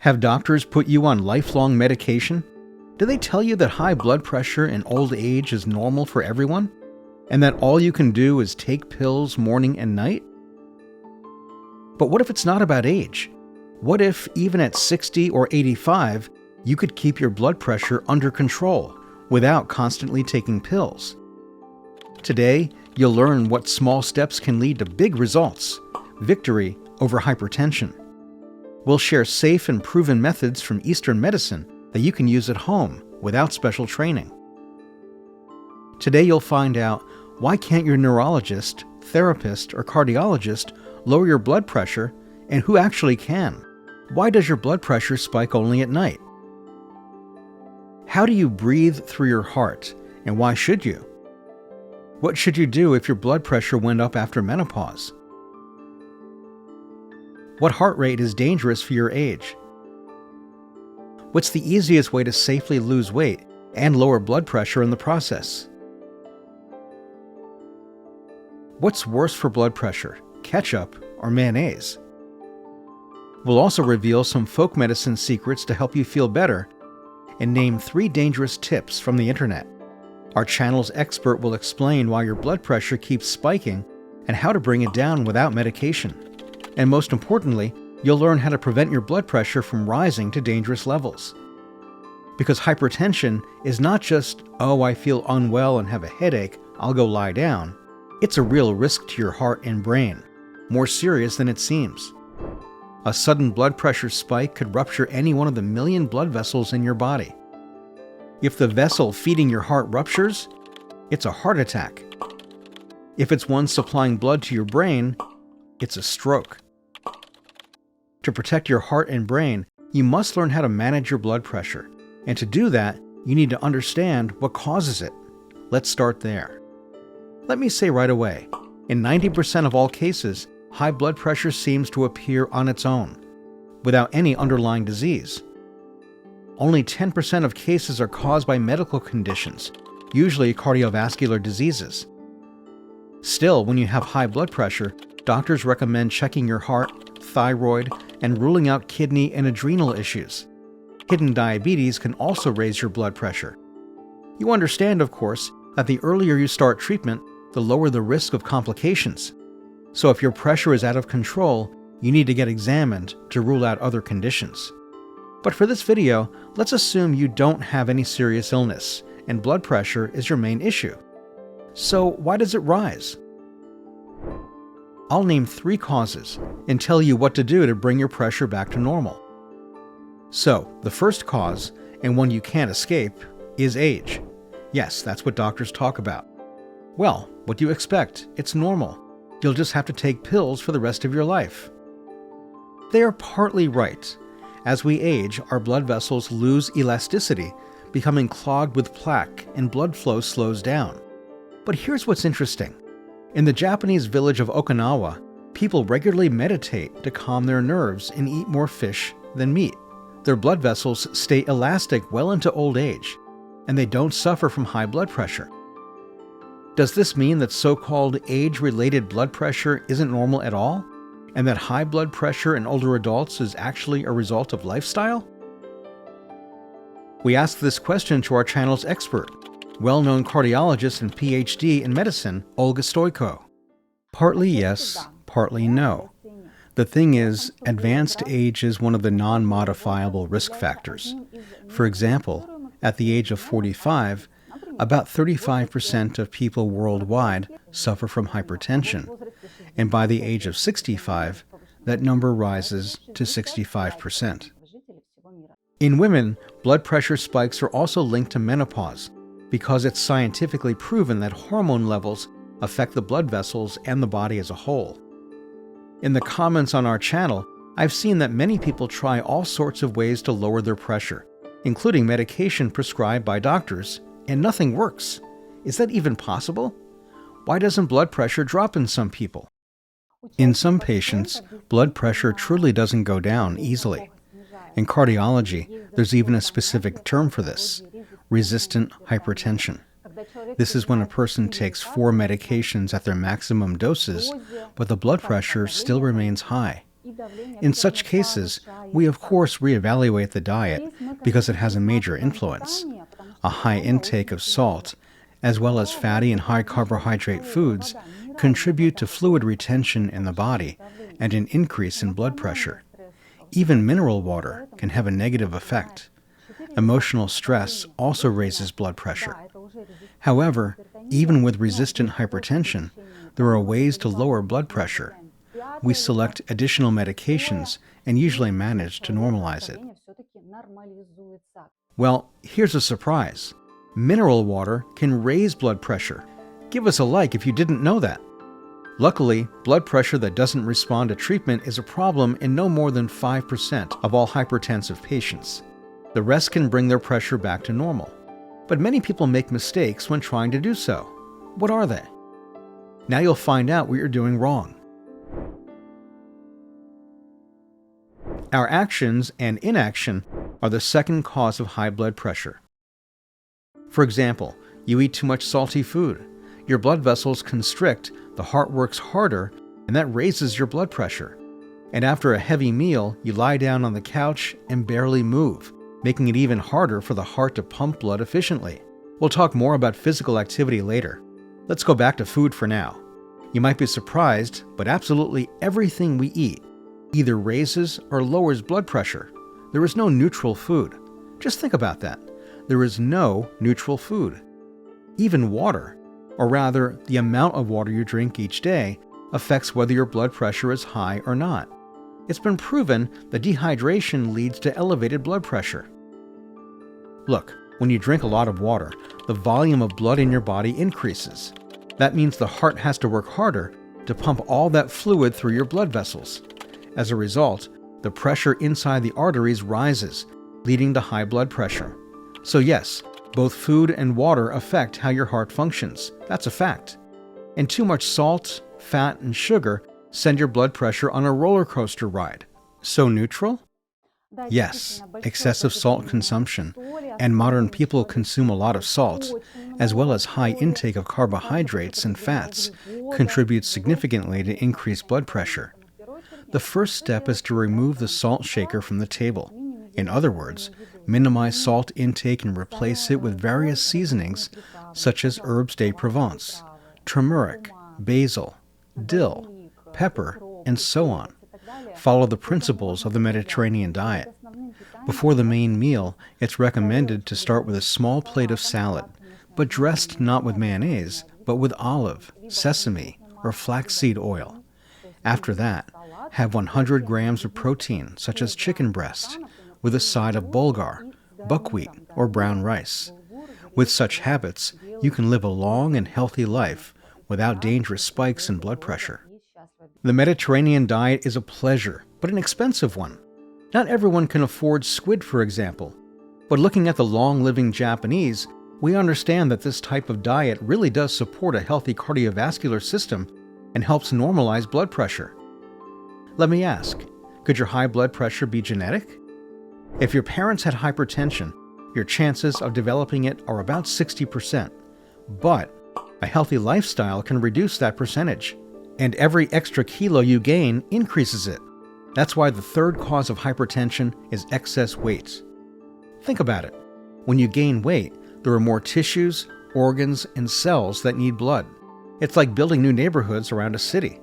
Have doctors put you on lifelong medication? Do they tell you that high blood pressure in old age is normal for everyone? And that all you can do is take pills morning and night? But what if it's not about age? What if, even at 60 or 85, you could keep your blood pressure under control without constantly taking pills? Today, you'll learn what small steps can lead to big results, victory over hypertension. We'll share safe and proven methods from Eastern medicine that you can use at home without special training. Today you'll find out why can't your neurologist, therapist, or cardiologist lower your blood pressure, and who actually can. Why does your blood pressure spike only at night? How do you breathe through your heart, and why should you? What should you do if your blood pressure went up after menopause? What heart rate is dangerous for your age? What's the easiest way to safely lose weight and lower blood pressure in the process? What's worse for blood pressure, ketchup or mayonnaise? We'll also reveal some folk medicine secrets to help you feel better and name 3 dangerous tips from the internet. Our channel's expert will explain why your blood pressure keeps spiking and how to bring it down without medication. And most importantly, you'll learn how to prevent your blood pressure from rising to dangerous levels. Because hypertension is not just, oh, I feel unwell and have a headache, I'll go lie down. It's a real risk to your heart and brain, more serious than it seems. A sudden blood pressure spike could rupture any one of the million blood vessels in your body. If the vessel feeding your heart ruptures, it's a heart attack. If it's one supplying blood to your brain, it's a stroke. To protect your heart and brain, you must learn how to manage your blood pressure. And to do that, you need to understand what causes it. Let's start there. Let me say right away, in 90% of all cases, high blood pressure seems to appear on its own, without any underlying disease. Only 10% of cases are caused by medical conditions, usually cardiovascular diseases. Still, when you have high blood pressure, doctors recommend checking your heart, thyroid, and ruling out kidney and adrenal issues. Hidden diabetes can also raise your blood pressure. You understand, of course, that the earlier you start treatment, the lower the risk of complications. So if your pressure is out of control, you need to get examined to rule out other conditions. But for this video, let's assume you don't have any serious illness, and blood pressure is your main issue. So why does it rise? I'll name 3 causes and tell you what to do to bring your pressure back to normal. So, the first cause, and one you can't escape, is age. Yes, that's what doctors talk about. Well, what do you expect? It's normal. You'll just have to take pills for the rest of your life. They are partly right. As we age, our blood vessels lose elasticity, becoming clogged with plaque, and blood flow slows down. But here's what's interesting. In the Japanese village of Okinawa, people regularly meditate to calm their nerves and eat more fish than meat. Their blood vessels stay elastic well into old age, and they don't suffer from high blood pressure. Does this mean that so-called age-related blood pressure isn't normal at all, and that high blood pressure in older adults is actually a result of lifestyle? We asked this question to our channel's expert, well-known cardiologist and PhD in medicine, Olga Stoyko. Partly yes, partly no. The thing is, advanced age is one of the non-modifiable risk factors. For example, at the age of 45, about 35% of people worldwide suffer from hypertension, and by the age of 65, that number rises to 65%. In women, blood pressure spikes are also linked to menopause, because it's scientifically proven that hormone levels affect the blood vessels and the body as a whole. In the comments on our channel, I've seen that many people try all sorts of ways to lower their pressure, including medication prescribed by doctors, and nothing works. Is that even possible? Why doesn't blood pressure drop in some people? In some patients, blood pressure truly doesn't go down easily. In cardiology, there's even a specific term for this: resistant hypertension. This is when a person takes 4 medications at their maximum doses, but the blood pressure still remains high. In such cases, we of course reevaluate the diet because it has a major influence. A high intake of salt, as well as fatty and high carbohydrate foods, contribute to fluid retention in the body and an increase in blood pressure. Even mineral water can have a negative effect. Emotional stress also raises blood pressure. However, even with resistant hypertension, there are ways to lower blood pressure. We select additional medications and usually manage to normalize it. Well, here's a surprise. Mineral water can raise blood pressure. Give us a like if you didn't know that. Luckily, blood pressure that doesn't respond to treatment is a problem in no more than 5% of all hypertensive patients. The rest can bring their pressure back to normal. But many people make mistakes when trying to do so. What are they? Now you'll find out what you're doing wrong. Our actions and inaction are the second cause of high blood pressure. For example, you eat too much salty food. Your blood vessels constrict, the heart works harder, and that raises your blood pressure. And after a heavy meal, you lie down on the couch and barely move, making it even harder for the heart to pump blood efficiently. We'll talk more about physical activity later. Let's go back to food for now. You might be surprised, but absolutely everything we eat either raises or lowers blood pressure. There is no neutral food. Just think about that. There is no neutral food. Even water, or rather the amount of water you drink each day, affects whether your blood pressure is high or not. It's been proven that dehydration leads to elevated blood pressure. Look, when you drink a lot of water, the volume of blood in your body increases. That means the heart has to work harder to pump all that fluid through your blood vessels. As a result, the pressure inside the arteries rises, leading to high blood pressure. So yes, both food and water affect how your heart functions. That's a fact. And too much salt, fat, and sugar send your blood pressure on a roller coaster ride. So neutral? Yes, excessive salt consumption, and modern people consume a lot of salt, as well as high intake of carbohydrates and fats, contributes significantly to increased blood pressure. The first step is to remove the salt shaker from the table. In other words, minimize salt intake and replace it with various seasonings such as herbes de Provence, turmeric, basil, dill, pepper, and so on. Follow the principles of the Mediterranean diet. Before the main meal, it's recommended to start with a small plate of salad, but dressed not with mayonnaise, but with olive, sesame, or flaxseed oil. After that, have 100 grams of protein, such as chicken breast, with a side of bulgur, buckwheat, or brown rice. With such habits, you can live a long and healthy life without dangerous spikes in blood pressure. The Mediterranean diet is a pleasure, but an expensive one. Not everyone can afford squid, for example. But looking at the long-living Japanese, we understand that this type of diet really does support a healthy cardiovascular system and helps normalize blood pressure. Let me ask, could your high blood pressure be genetic? If your parents had hypertension, your chances of developing it are about 60%. But a healthy lifestyle can reduce that percentage. And every extra kilo you gain increases it. That's why the third cause of hypertension is excess weight. Think about it. When you gain weight, there are more tissues, organs, and cells that need blood. It's like building new neighborhoods around a city.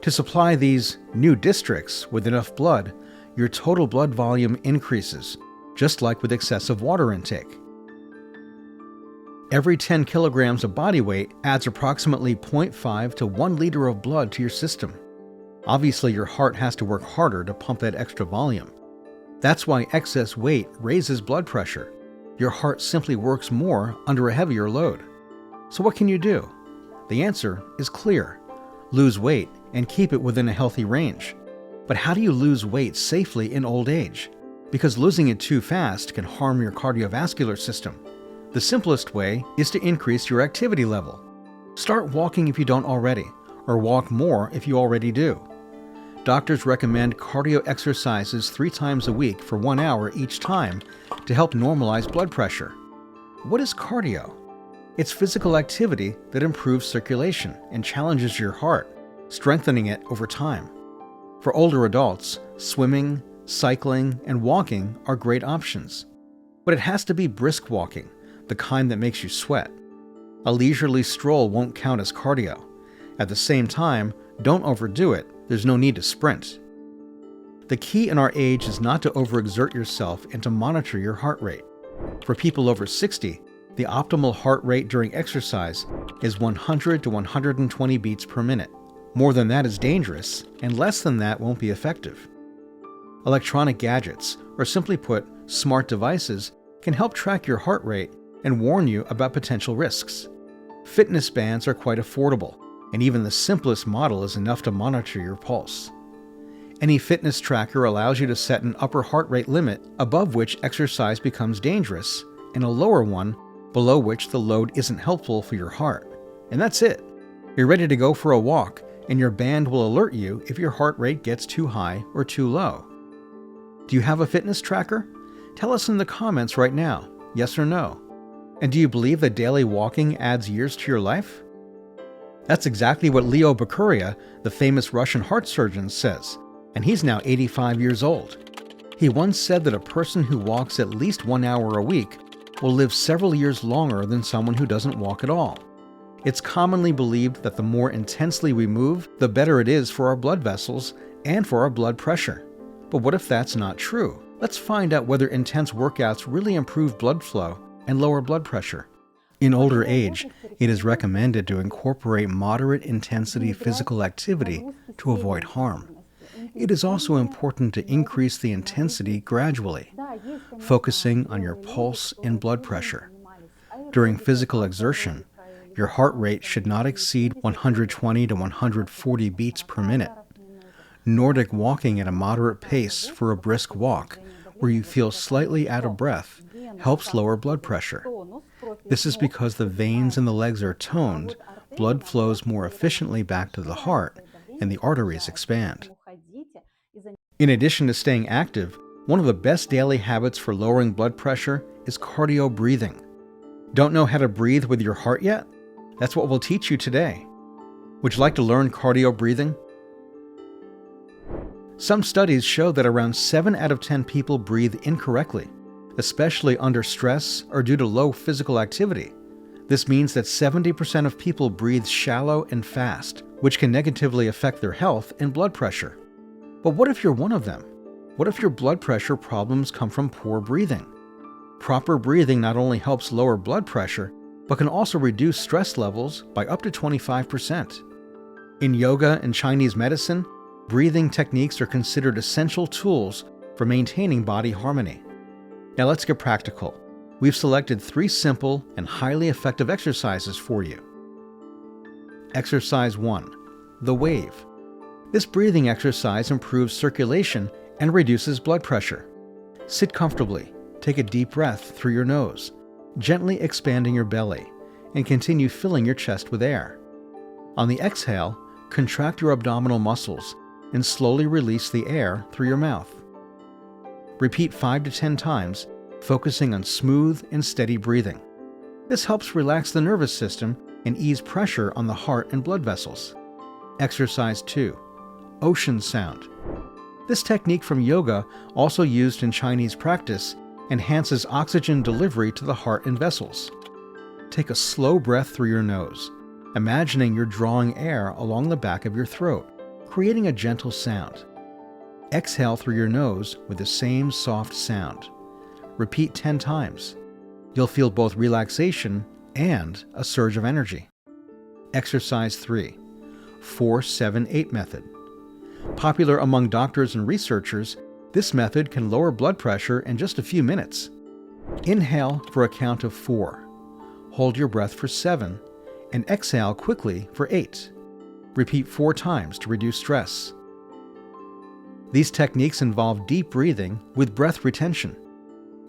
To supply these new districts with enough blood, your total blood volume increases, just like with excessive water intake. Every 10 kilograms of body weight adds approximately 0.5 to 1 liter of blood to your system. Obviously, your heart has to work harder to pump that extra volume. That's why excess weight raises blood pressure. Your heart simply works more under a heavier load. So what can you do? The answer is clear. Lose weight and keep it within a healthy range. But how do you lose weight safely in old age? Because losing it too fast can harm your cardiovascular system. The simplest way is to increase your activity level. Start walking if you don't already, or walk more if you already do. Doctors recommend cardio exercises 3 times a week for 1 hour each time to help normalize blood pressure. What is cardio? It's physical activity that improves circulation and challenges your heart, strengthening it over time. For older adults, swimming, cycling, and walking are great options. But it has to be brisk walking, the kind that makes you sweat. A leisurely stroll won't count as cardio. At the same time, don't overdo it. There's no need to sprint. The key in our age is not to overexert yourself and to monitor your heart rate. For people over 60, the optimal heart rate during exercise is 100 to 120 beats per minute. More than that is dangerous, and less than that won't be effective. Electronic gadgets, or simply put, smart devices, can help track your heart rate and warn you about potential risks. Fitness bands are quite affordable, and even the simplest model is enough to monitor your pulse. Any fitness tracker allows you to set an upper heart rate limit above which exercise becomes dangerous, and a lower one below which the load isn't helpful for your heart. And that's it. You're ready to go for a walk, and your band will alert you if your heart rate gets too high or too low. Do you have a fitness tracker? Tell us in the comments right now, yes or no. And do you believe that daily walking adds years to your life? That's exactly what Leo Bakuria, the famous Russian heart surgeon, says, and he's now 85 years old. He once said that a person who walks at least 1 hour a week will live several years longer than someone who doesn't walk at all. It's commonly believed that the more intensely we move, the better it is for our blood vessels and for our blood pressure. But what if that's not true? Let's find out whether intense workouts really improve blood flow and lower blood pressure. In older age, it is recommended to incorporate moderate intensity physical activity to avoid harm. It is also important to increase the intensity gradually, focusing on your pulse and blood pressure. During physical exertion, your heart rate should not exceed 120 to 140 beats per minute. Nordic walking at a moderate pace for a brisk walk, where you feel slightly out of breath, helps lower blood pressure. This is because the veins in the legs are toned, blood flows more efficiently back to the heart, and the arteries expand. In addition to staying active, one of the best daily habits for lowering blood pressure is cardio breathing. Don't know how to breathe with your heart yet? That's what we'll teach you today. Would you like to learn cardio breathing? Some studies show that around 7 out of 10 people breathe incorrectly, especially under stress or due to low physical activity. This means that 70% of people breathe shallow and fast, which can negatively affect their health and blood pressure. But what if you're one of them? What if your blood pressure problems come from poor breathing? Proper breathing not only helps lower blood pressure, but can also reduce stress levels by up to 25%. In yoga and Chinese medicine, breathing techniques are considered essential tools for maintaining body harmony. Now let's get practical. We've selected 3 simple and highly effective exercises for you. Exercise 1. The wave. This breathing exercise improves circulation and reduces blood pressure. Sit comfortably, take a deep breath through your nose, gently expanding your belly, and continue filling your chest with air. On the exhale, contract your abdominal muscles and slowly release the air through your mouth. Repeat 5 to 10 times, focusing on smooth and steady breathing. This helps relax the nervous system and ease pressure on the heart and blood vessels. Exercise 2. Ocean sound. This technique from yoga, also used in Chinese practice, enhances oxygen delivery to the heart and vessels. Take a slow breath through your nose, imagining you're drawing air along the back of your throat, creating a gentle sound. Exhale through your nose with the same soft sound. Repeat 10 times. You'll feel both relaxation and a surge of energy. Exercise 3. 4-7-8 method. Popular among doctors and researchers, this method can lower blood pressure in just a few minutes. Inhale for a count of 4. Hold your breath for 7, and exhale quickly for 8. Repeat 4 times to reduce stress. These techniques involve deep breathing with breath retention.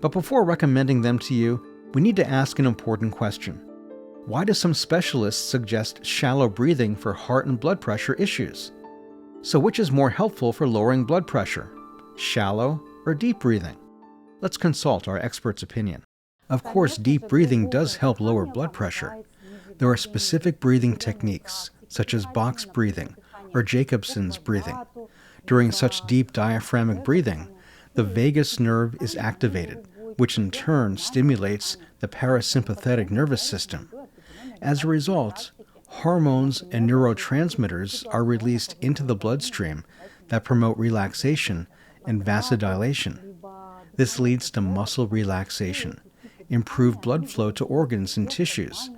But before recommending them to you, we need to ask an important question. Why do some specialists suggest shallow breathing for heart and blood pressure issues? So which is more helpful for lowering blood pressure, shallow or deep breathing? Let's consult our expert's opinion. Of course, deep breathing does help lower blood pressure. There are specific breathing techniques, such as box breathing or Jacobson's breathing. During such deep diaphragmatic breathing, the vagus nerve is activated, which in turn stimulates the parasympathetic nervous system. As a result, hormones and neurotransmitters are released into the bloodstream that promote relaxation and vasodilation. This leads to muscle relaxation, improved blood flow to organs and tissues,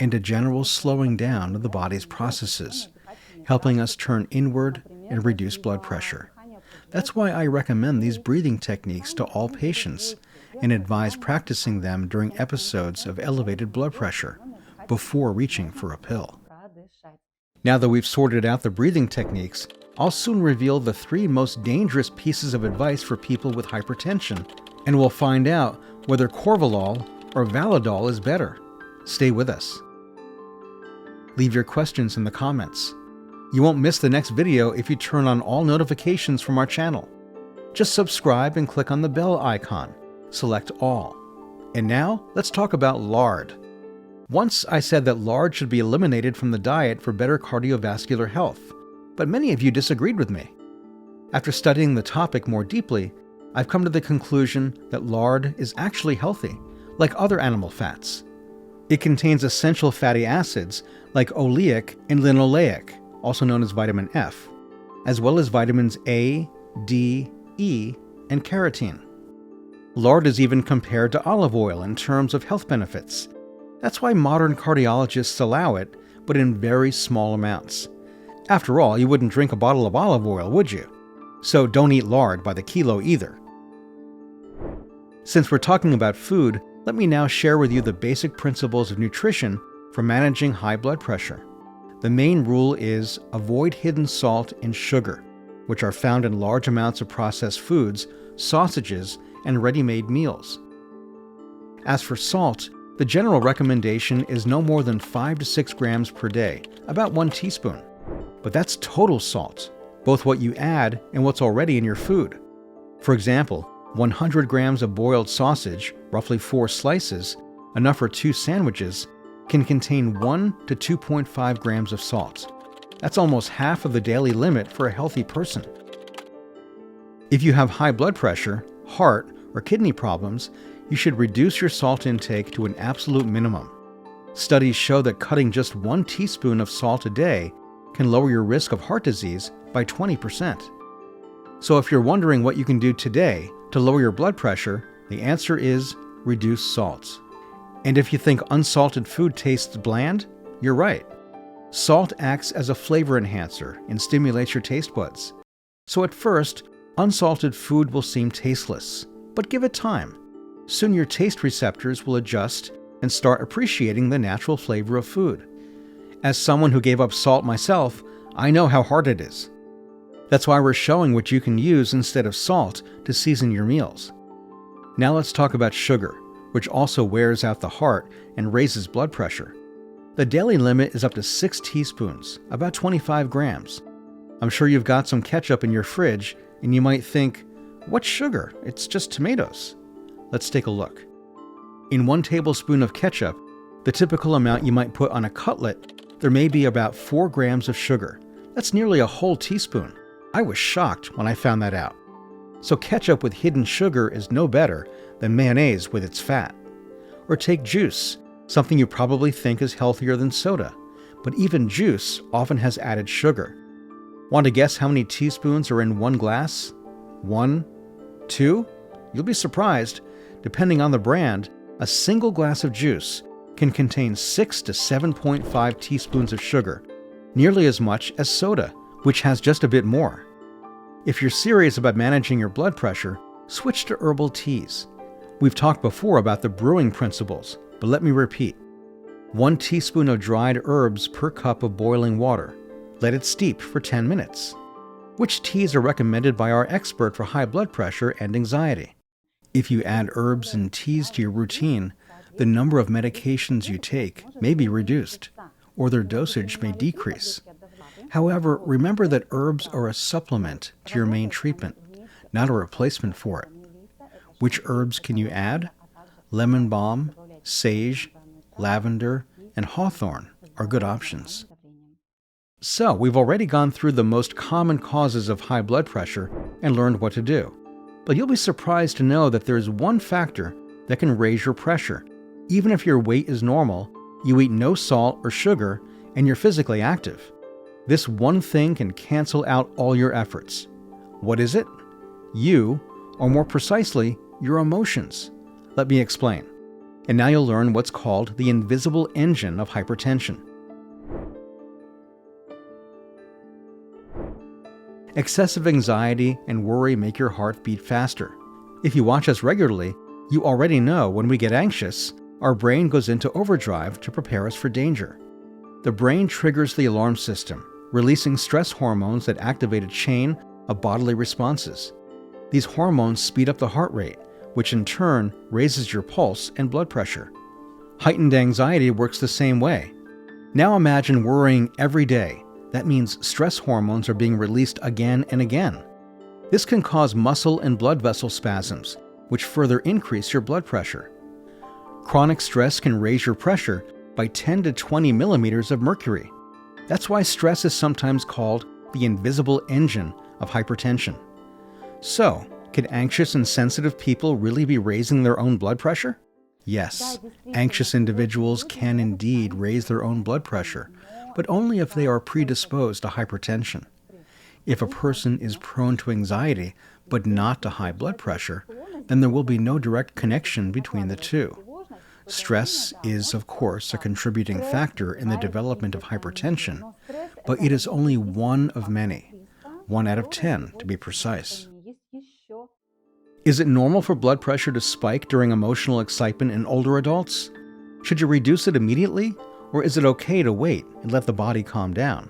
and a general slowing down of the body's processes, helping us turn inward and reduce blood pressure. That's why I recommend these breathing techniques to all patients and advise practicing them during episodes of elevated blood pressure before reaching for a pill. Now that we've sorted out the breathing techniques, I'll soon reveal the 3 most dangerous pieces of advice for people with hypertension, and we'll find out whether Corvalol or Validol is better. Stay with us. Leave your questions in the comments. You won't miss the next video if you turn on all notifications from our channel. Just subscribe and click on the bell icon. Select all. And now, let's talk about lard. Once I said that lard should be eliminated from the diet for better cardiovascular health, but many of you disagreed with me. After studying the topic more deeply, I've come to the conclusion that lard is actually healthy, like other animal fats. It contains essential fatty acids like oleic and linoleic, also known as vitamin F, as well as vitamins A, D, E, and carotene. Lard is even compared to olive oil in terms of health benefits. That's why modern cardiologists allow it, but in very small amounts. After all, you wouldn't drink a bottle of olive oil, would you? So don't eat lard by the kilo either. Since we're talking about food, let me now share with you the basic principles of nutrition for managing high blood pressure. The main rule is avoid hidden salt and sugar, which are found in large amounts of processed foods, sausages, and ready-made meals. As for salt, the general recommendation is no more than 5 to 6 grams per day, about 1 teaspoon. But that's total salt, both what you add and what's already in your food. For example, 100 grams of boiled sausage, roughly 4 slices, enough for 2 sandwiches, can contain 1 to 2.5 grams of salt. That's almost half of the daily limit for a healthy person. If you have high blood pressure, heart, or kidney problems, you should reduce your salt intake to an absolute minimum. Studies show that cutting just 1 teaspoon of salt a day can lower your risk of heart disease by 20%. So if you're wondering what you can do today to lower your blood pressure, the answer is reduce salt. And if you think unsalted food tastes bland, you're right. Salt acts as a flavor enhancer and stimulates your taste buds. So at first, unsalted food will seem tasteless, but give it time. Soon your taste receptors will adjust and start appreciating the natural flavor of food. As someone who gave up salt myself, I know how hard it is. That's why we're showing what you can use instead of salt to season your meals. Now let's talk about sugar, which also wears out the heart and raises blood pressure. The daily limit is up to 6 teaspoons, about 25 grams. I'm sure you've got some ketchup in your fridge, and you might think, what's sugar? It's just tomatoes. Let's take a look. In 1 tablespoon of ketchup, the typical amount you might put on a cutlet, there may be about 4 grams of sugar. That's nearly a whole teaspoon. I was shocked when I found that out. So ketchup with hidden sugar is no better than mayonnaise with its fat. Or take juice, something you probably think is healthier than soda, but even juice often has added sugar. Want to guess how many teaspoons are in 1 glass? 1? 2? You'll be surprised. Depending on the brand, a single glass of juice can contain 6 to 7.5 teaspoons of sugar, nearly as much as soda, which has just a bit more. If you're serious about managing your blood pressure, switch to herbal teas. We've talked before about the brewing principles, but let me repeat. 1 teaspoon of dried herbs per cup of boiling water. Let it steep for 10 minutes. Which teas are recommended by our expert for high blood pressure and anxiety? If you add herbs and teas to your routine, the number of medications you take may be reduced, or their dosage may decrease. However, remember that herbs are a supplement to your main treatment, not a replacement for it. Which herbs can you add? Lemon balm, sage, lavender, and hawthorn are good options. So, we've already gone through the most common causes of high blood pressure and learned what to do. But you'll be surprised to know that there's one factor that can raise your pressure. Even if your weight is normal, you eat no salt or sugar, and you're physically active. This one thing can cancel out all your efforts. What is it? You, or more precisely, your emotions. Let me explain. And now you'll learn what's called the invisible engine of hypertension. Excessive anxiety and worry make your heart beat faster. If you watch us regularly, you already know when we get anxious, our brain goes into overdrive to prepare us for danger. The brain triggers the alarm system, releasing stress hormones that activate a chain of bodily responses. These hormones speed up the heart rate, which in turn raises your pulse and blood pressure. Heightened anxiety works the same way. Now imagine worrying every day. That means stress hormones are being released again and again. This can cause muscle and blood vessel spasms, which further increase your blood pressure. Chronic stress can raise your pressure by 10 to 20 millimeters of mercury. That's why stress is sometimes called the invisible engine of hypertension. So, can anxious and sensitive people really be raising their own blood pressure? Yes, anxious individuals can indeed raise their own blood pressure, but only if they are predisposed to hypertension. If a person is prone to anxiety, but not to high blood pressure, then there will be no direct connection between the two. Stress is, of course, a contributing factor in the development of hypertension, but it is only one of many, 1 out of 10 to be precise. Is it normal for blood pressure to spike during emotional excitement in older adults? Should you reduce it immediately, or is it okay to wait and let the body calm down?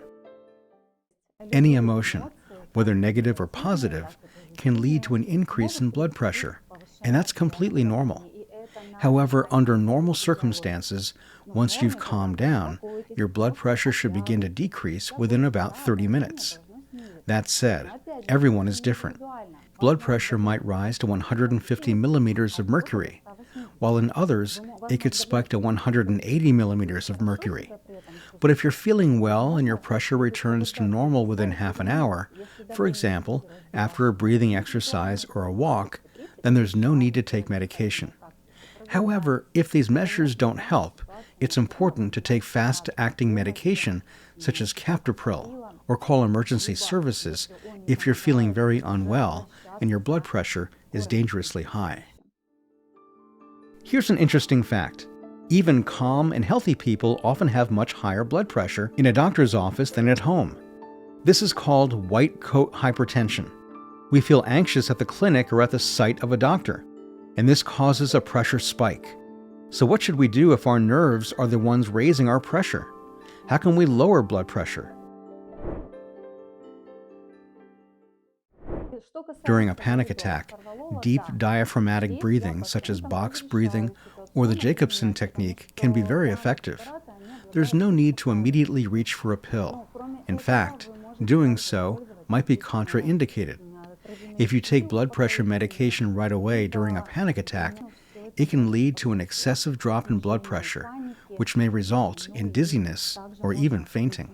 Any emotion, whether negative or positive, can lead to an increase in blood pressure, and that's completely normal. However, under normal circumstances, once you've calmed down, your blood pressure should begin to decrease within about 30 minutes. That said, everyone is different. Blood pressure might rise to 150 millimeters of mercury, while in others, it could spike to 180 millimeters of mercury. But if you're feeling well and your pressure returns to normal within half an hour, for example, after a breathing exercise or a walk, then there's no need to take medication. However, if these measures don't help, it's important to take fast-acting medication such as captopril or call emergency services if you're feeling very unwell and your blood pressure is dangerously high. Here's an interesting fact. Even calm and healthy people often have much higher blood pressure in a doctor's office than at home. This is called white coat hypertension. We feel anxious at the clinic or at the site of a doctor, and this causes a pressure spike. So what should we do if our nerves are the ones raising our pressure? How can we lower blood pressure? During a panic attack, deep diaphragmatic breathing, such as box breathing or the Jacobson technique, can be very effective. There's no need to immediately reach for a pill. In fact, doing so might be contraindicated. If you take blood pressure medication right away during a panic attack, it can lead to an excessive drop in blood pressure, which may result in dizziness or even fainting.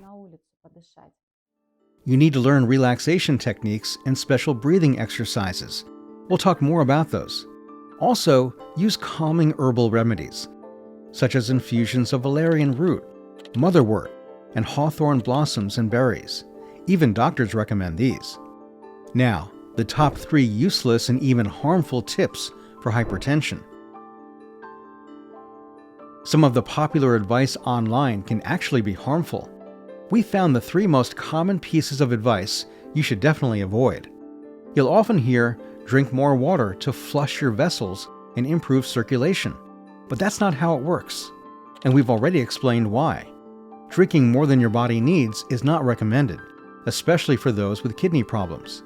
You need to learn relaxation techniques and special breathing exercises. We'll talk more about those. Also, use calming herbal remedies, such as infusions of valerian root, motherwort, and hawthorn blossoms and berries. Even doctors recommend these. Now, the top 3 useless and even harmful tips for hypertension. Some of the popular advice online can actually be harmful. We found the 3 most common pieces of advice you should definitely avoid. You'll often hear, drink more water to flush your vessels and improve circulation. But that's not how it works. And we've already explained why. Drinking more than your body needs is not recommended, especially for those with kidney problems.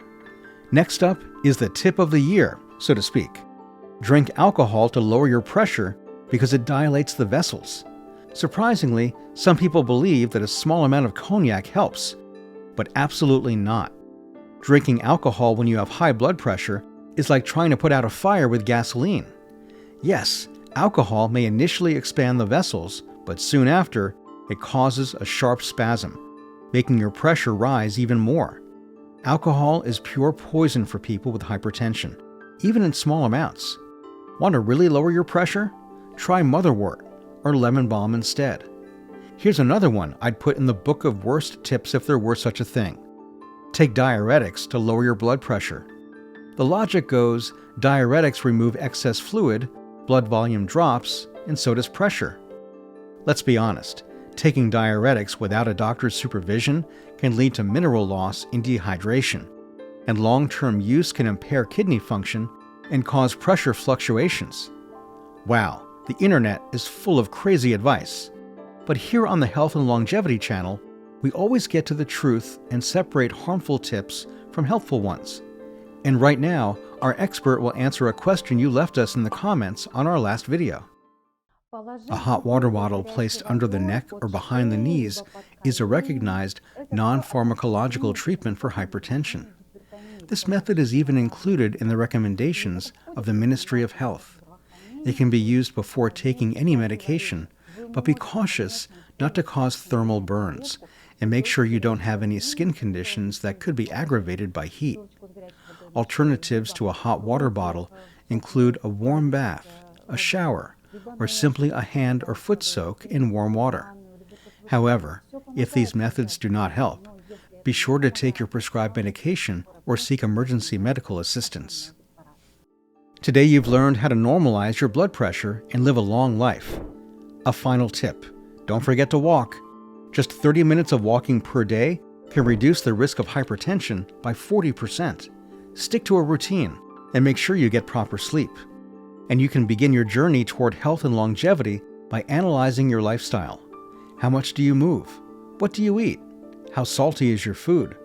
Next up is the tip of the year, so to speak. Drink alcohol to lower your pressure because it dilates the vessels. Surprisingly, some people believe that a small amount of cognac helps, but absolutely not. Drinking alcohol when you have high blood pressure is like trying to put out a fire with gasoline. Yes, alcohol may initially expand the vessels, but soon after, it causes a sharp spasm. making your pressure rise even more. Alcohol is pure poison for people with hypertension, even in small amounts. Want to really lower your pressure? Try motherwort or lemon balm instead. Here's another one I'd put in the book of worst tips if there were such a thing. Take diuretics to lower your blood pressure. The logic goes, diuretics remove excess fluid, blood volume drops, and so does pressure. Let's be honest, taking diuretics without a doctor's supervision can lead to mineral loss and dehydration, and long-term use can impair kidney function and cause pressure fluctuations. Wow, the internet is full of crazy advice. But here on the Health and Longevity channel, we always get to the truth and separate harmful tips from helpful ones. And right now, our expert will answer a question you left us in the comments on our last video. A hot water bottle placed under the neck or behind the knees is a recognized non-pharmacological treatment for hypertension. This method is even included in the recommendations of the Ministry of Health. It can be used before taking any medication, but be cautious not to cause thermal burns, and make sure you don't have any skin conditions that could be aggravated by heat. Alternatives to a hot water bottle include a warm bath, a shower, or simply a hand or foot soak in warm water. However, if these methods do not help, be sure to take your prescribed medication or seek emergency medical assistance. Today you've learned how to normalize your blood pressure and live a long life. A final tip: don't forget to walk. Just 30 minutes of walking per day can reduce the risk of hypertension by 40%. Stick to a routine and make sure you get proper sleep. And you can begin your journey toward health and longevity by analyzing your lifestyle. How much do you move? What do you eat? How salty is your food?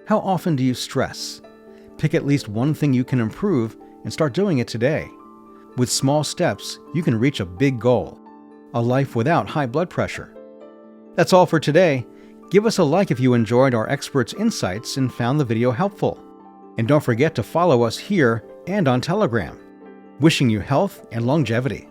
How often do you stress? Pick at least one thing you can improve and start doing it today. With small steps, you can reach a big goal: a life without high blood pressure. That's all for today. Give us a like if you enjoyed our experts' insights and found the video helpful. And don't forget to follow us here and on Telegram. Wishing you health and longevity.